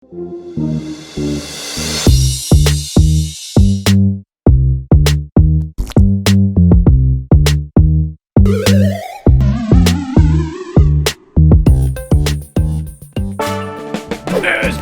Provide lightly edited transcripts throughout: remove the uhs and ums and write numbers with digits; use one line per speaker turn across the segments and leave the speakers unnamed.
As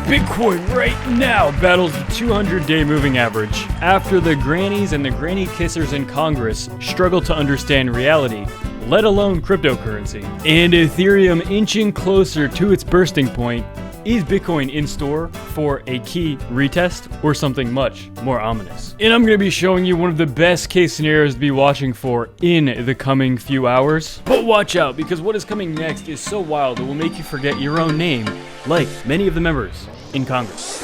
Bitcoin right now battles the 200-day moving average, after the grannies and the granny kissers in Congress struggle to understand reality, let alone cryptocurrency, and Ethereum inching closer to its bursting point, is Bitcoin in store for a key retest or something much more ominous? And I'm going to be showing you one of the best case scenarios to be watching for in the coming few hours. But watch out, because what is coming next is so wild it will make you forget your own name, like many of the members in Congress.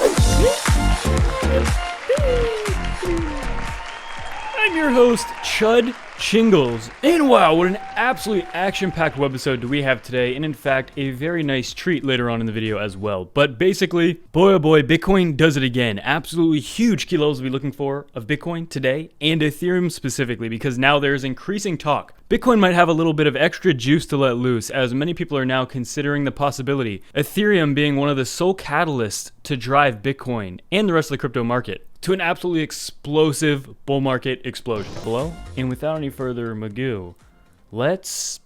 I'm your host, Chud Chingles, and wow, what an absolutely action-packed webisode do we have today, and in fact, a very nice treat later on in the video as well. But basically, boy oh boy, Bitcoin does it again. Absolutely huge key levels to be looking for of Bitcoin today, and Ethereum specifically, because now there's increasing talk. Bitcoin might have a little bit of extra juice to let loose, as many people are now considering the possibility, Ethereum being one of the sole catalysts to drive Bitcoin and the rest of the crypto market to an absolutely explosive bull market explosion. Hello? And without any further ado, let's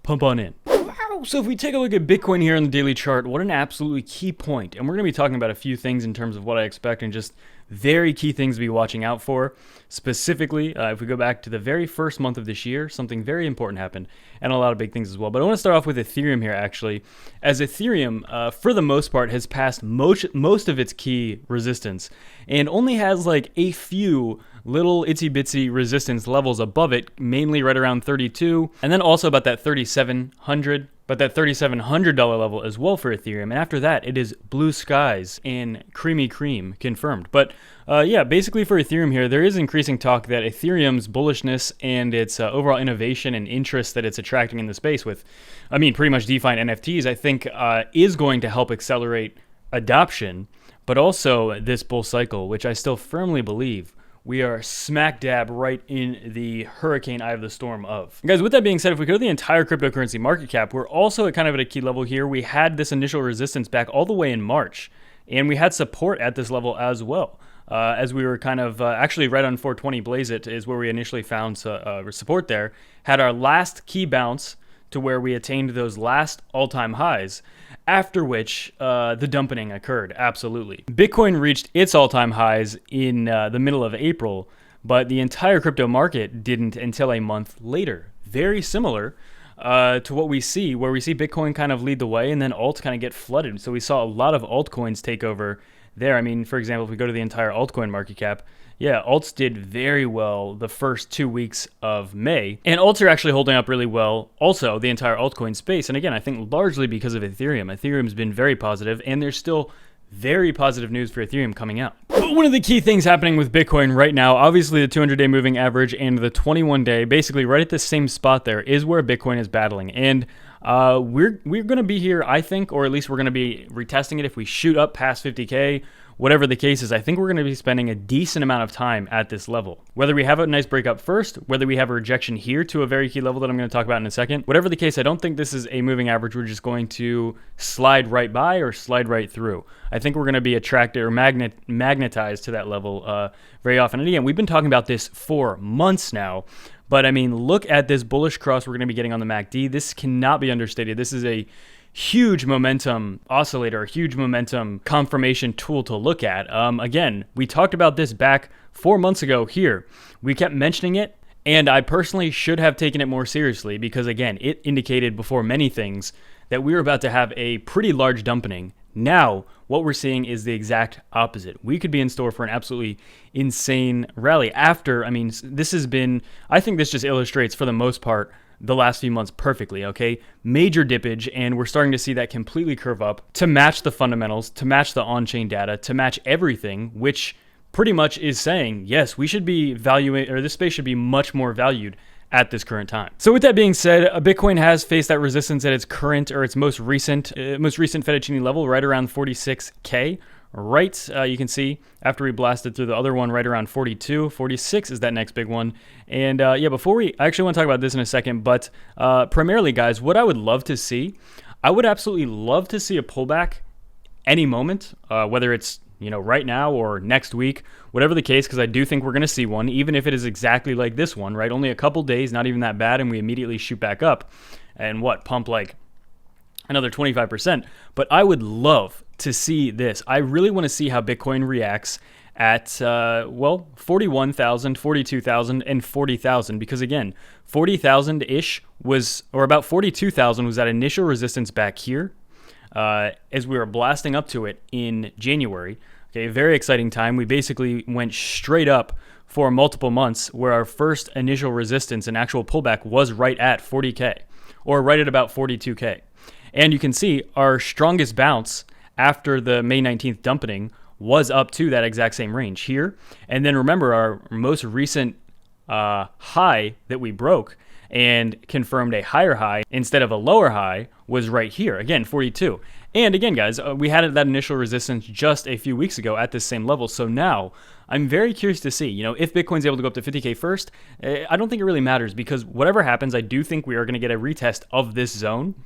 pump on in. Wow, so if we take a look at Bitcoin here on the daily chart, what an absolutely key point. And we're going to be talking about a few things in terms of what I expect and just very key things to be watching out for. Specifically, if we go back to the very first month of this year, something very important happened, and a lot of big things as well. But I want to start off with Ethereum here, actually, as Ethereum, for the most part, has passed most of its key resistance, and only has like a few little itsy-bitsy resistance levels above it, mainly right around 32, and then also about that 3,700, but that $3,700 level as well for Ethereum. And after that, it is blue skies and creamy cream confirmed. But yeah, basically for Ethereum here, there is increasing talk that Ethereum's bullishness and its overall innovation and interest that it's attracting in the space with, I mean, pretty much DeFi and NFTs, I think is going to help accelerate adoption, but also this bull cycle, which I still firmly believe we are smack dab right in the hurricane eye of the storm of. Guys, with that being said, if we go to the entire cryptocurrency market cap, we're also at kind of at a key level here. We had this initial resistance back all the way in March, and we had support at this level as well. As we were kind of actually right on 420 Blaze It is where we initially found support there. Had our last key bounce to where we attained those last all-time highs, after which the dumping occurred, absolutely. Bitcoin reached its all-time highs in the middle of April, but the entire crypto market didn't until a month later. Very similar to what we see, where we see Bitcoin kind of lead the way and then alts kind of get flooded. So we saw a lot of altcoins take over there. I mean, for example, if we go to the entire altcoin market cap, yeah, alts did very well the first 2 weeks of May. And alts are actually holding up really well, also, the entire altcoin space. And again, I think largely because of Ethereum. Ethereum's been very positive, and there's still very positive news for Ethereum coming out. But one of the key things happening with Bitcoin right now, obviously the 200-day moving average and the 21-day, basically right at the same spot there, is where Bitcoin is battling. And we're going to be here, I think, or at least we're going to be retesting it if we shoot up past 50K. Whatever the case is, I think we're going to be spending a decent amount of time at this level. Whether we have a nice breakup first, whether we have a rejection here to a very key level that I'm going to talk about in a second, whatever the case, I don't think this is a moving average we're just going to slide right by or slide right through. I think we're going to be attracted or magnetized to that level very often. And again, we've been talking about this for months now. But I mean, look at this bullish cross we're going to be getting on the MACD. This cannot be understated. This is a huge momentum oscillator, a huge momentum confirmation tool to look at. Again, we talked about this back 4 months ago here. We kept mentioning it, and I personally should have taken it more seriously because, again, it indicated before many things that we were about to have a pretty large dumping. Now, what we're seeing is the exact opposite. We could be in store for an absolutely insane rally after, I mean, this has been, I think this just illustrates for the most part the last few months perfectly, okay? Major dippage, and we're starting to see that completely curve up to match the fundamentals, to match the on-chain data, to match everything, which pretty much is saying, yes, we should be valuing, or this space should be much more valued at this current time. So with that being said, Bitcoin has faced that resistance at its current or its most recent fettuccine level, right around 46K. Right, you can see after we blasted through the other one right around 42, 46 is that next big one. And yeah, I actually want to talk about this in a second, but primarily, guys, what I would love to see, I would absolutely love to see a pullback any moment, whether it's right now or next week, whatever the case, because I do think we're going to see one, even if it is exactly like this one, right? Only a couple days, not even that bad, and we immediately shoot back up and pump like another 25%. But I would love to see this. I really want to see how Bitcoin reacts at 41,000, 42,000, and 40,000, because again, 40,000-ish was, or about 42,000 was that initial resistance back here as we were blasting up to it in January. Okay, very exciting time. We basically went straight up for multiple months, where our first initial resistance and actual pullback was right at 40K, or right at about 42K. And you can see our strongest bounce after the May 19th dumpening was up to that exact same range here. And then remember, our most recent high that we broke and confirmed a higher high instead of a lower high was right here, again, 42. And again, guys, we had that initial resistance just a few weeks ago at this same level. So now I'm very curious to see, if Bitcoin's able to go up to 50K first. I don't think it really matters, because whatever happens, I do think we are going to get a retest of this zone.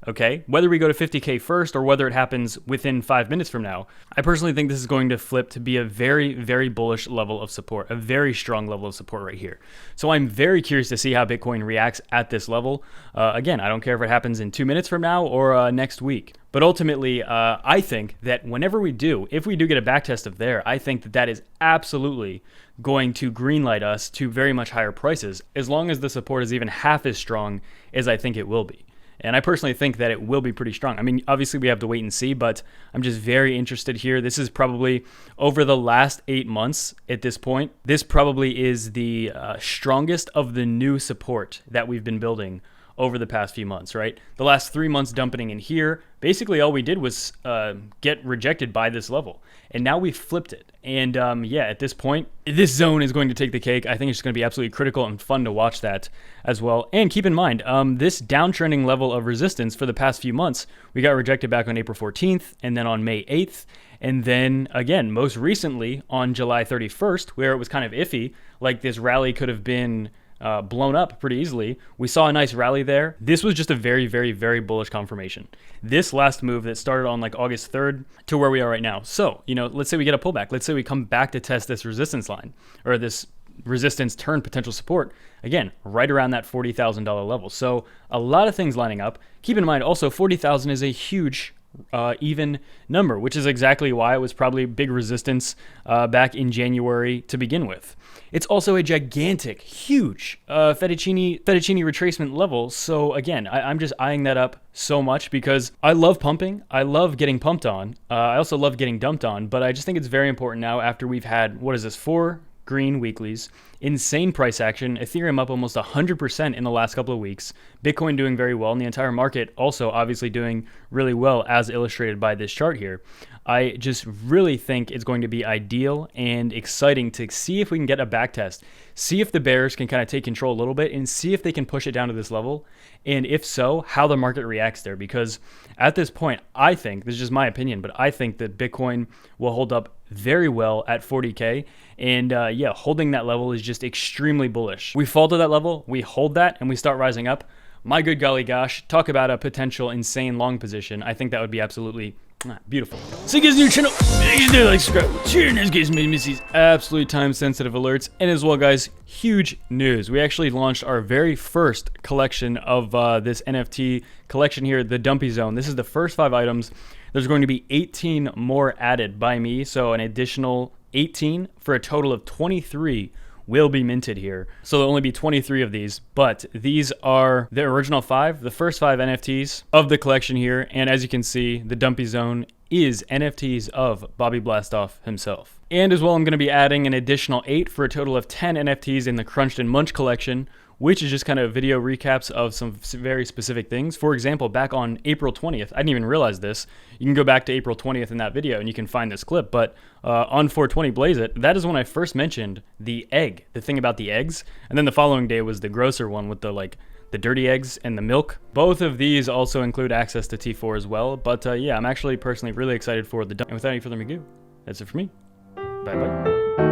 Okay, whether we go to 50K first or whether it happens within 5 minutes from now, I personally think this is going to flip to be a very, very bullish level of support, a very strong level of support right here. So I'm very curious to see how Bitcoin reacts at this level. Again, I don't care if it happens in 2 minutes from now or next week. But ultimately, I think that whenever we do, if we do get a backtest of there, I think that that is absolutely going to greenlight us to very much higher prices, as long as the support is even half as strong as I think it will be. And I personally think that it will be pretty strong. I mean, obviously we have to wait and see, but I'm just very interested here. This is probably, over the last 8 months at this point, this probably is the strongest of the new support that we've been building over the past few months, right? The last 3 months dumping in here, basically all we did was get rejected by this level. And now we've flipped it. And yeah, at this point, this zone is going to take the cake. I think it's going to be absolutely critical and fun to watch that as well. And keep in mind, this downtrending level of resistance for the past few months, we got rejected back on April 14th and then on May 8th. And then again, most recently on July 31st, where it was kind of iffy, like this rally could have been blown up pretty easily. We saw a nice rally there. This was just a very, very, very bullish confirmation. This last move that started on like August 3rd to where we are right now. So, let's say we get a pullback. Let's say we come back to test this resistance line, or this resistance turn potential support, again, right around that $40,000 level. So a lot of things lining up. Keep in mind also, 40,000 is a huge even number, which is exactly why it was probably big resistance back in January to begin with. It's also a gigantic, huge fettuccine retracement level. So again, I'm just eyeing that up so much because I love pumping. I love getting pumped on. I also love getting dumped on, but I just think it's very important now, after we've had, 4 green weeklies, insane price action, Ethereum up almost 100% in the last couple of weeks, Bitcoin doing very well, and the entire market also obviously doing really well, as illustrated by this chart here. I just really think it's going to be ideal and exciting to see if we can get a backtest, see if the bears can kind of take control a little bit, and see if they can push it down to this level, and if so, how the market reacts there. Because at this point, I think, this is just my opinion, but I think that Bitcoin will hold up very well at 40K, and yeah, holding that level is just extremely bullish. We fall to that level, we hold that, and we start rising up. My good golly gosh, talk about a potential insane long position. I think that would be absolutely beautiful. So guys, new channel, make sure to like, subscribe, share, and as guys may miss these absolutely time-sensitive alerts. And as well, guys, huge news. We actually launched our very first collection of this NFT collection here, the Dumpy Zone. This is the first 5 items. There's going to be 18 more added by me, so an additional 18 for a total of 23 will be minted here. So there'll only be 23 of these, but these are the original 5, the first 5 NFTs of the collection here. And as you can see, the Dumpy Zone is NFTs of Bobby Blastoff himself. And as well, I'm going to be adding an additional 8 for a total of 10 NFTs in the Crunched and Munch collection, which is just kind of video recaps of some very specific things. For example, back on April 20th, I didn't even realize this. You can go back to April 20th in that video and you can find this clip, but on 420 Blaze It, that is when I first mentioned the egg, the thing about the eggs. And then the following day was the grosser one with the dirty eggs and the milk. Both of these also include access to T4 as well. But yeah, I'm actually personally really excited for the dump. And without any further ado, that's it for me. Bye-bye.